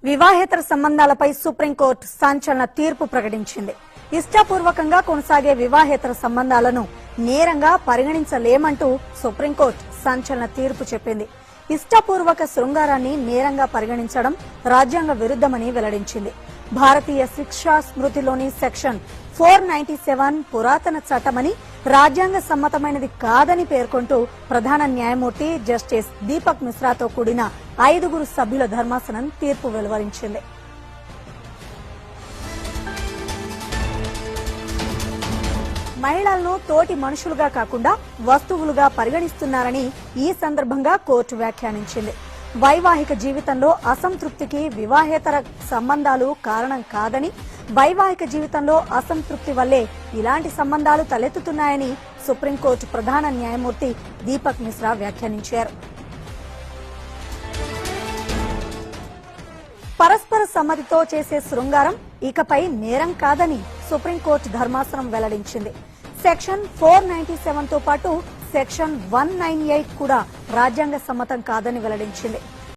వివాహేతర సంబంధాలపై సుప్రీంకోర్టు సంచలన తీర్పు ప్రకటించింది. ఇష్టపూర్వకంగా కొనసాగే వివాహేతర సంబంధాలను నేరంగా పరిగణించలేమంటూ సుప్రీంకోర్టు సంచలన తీర్పు చెప్పింది. ఇష్టపూర్వక శృంగారాన్ని నేరంగా పరిగణించడం రాజ్యాంగ విరుద్దమని వెల్లడించింది. భారతీయ శిక్షా స్మృతిలోని సెక్షన్ 497 పురాతన చట్టమని, రాజ్యాంగ సమ్మతమైనది కాదని పేర్కొంటూ ప్రధాన న్యాయమూర్తి జస్టిస్ దీపక్ మిశ్రాతో కూడిన 5 సభ్యుల ధర్మాసనం తీర్పు వెలువరించింది. మహిళలను తోటి మనుషులుగా కాకుండా వస్తువులుగా పరిగణిస్తున్నారని ఈ సందర్భంగా కోర్టు వ్యాఖ్యానించింది. వైవాహిక జీవితంలో అసంతృప్తికి వివాహేతర సంబంధాలు కారణం కాదని, వైవాహిక జీవితంలో అసంతృప్తి వల్లే ఇలాంటి సంబంధాలు తలెత్తుతున్నాయని సుప్రీంకోర్టు ప్రధాన న్యాయమూర్తి దీపక్ మిశ్రా వ్యాఖ్యానించారు. పరస్పర సమ్మతితో చేసే శృంగారం ఇకపై నేరం కాదని సుప్రీంకోర్టు ధర్మాసనం వెల్లడించింది. సెక్షన్ 497 తో పాటు సెక్షన్ 198 కూడా రాజ్యాంగ సమ్మతం కాదని వెల్లడించింది.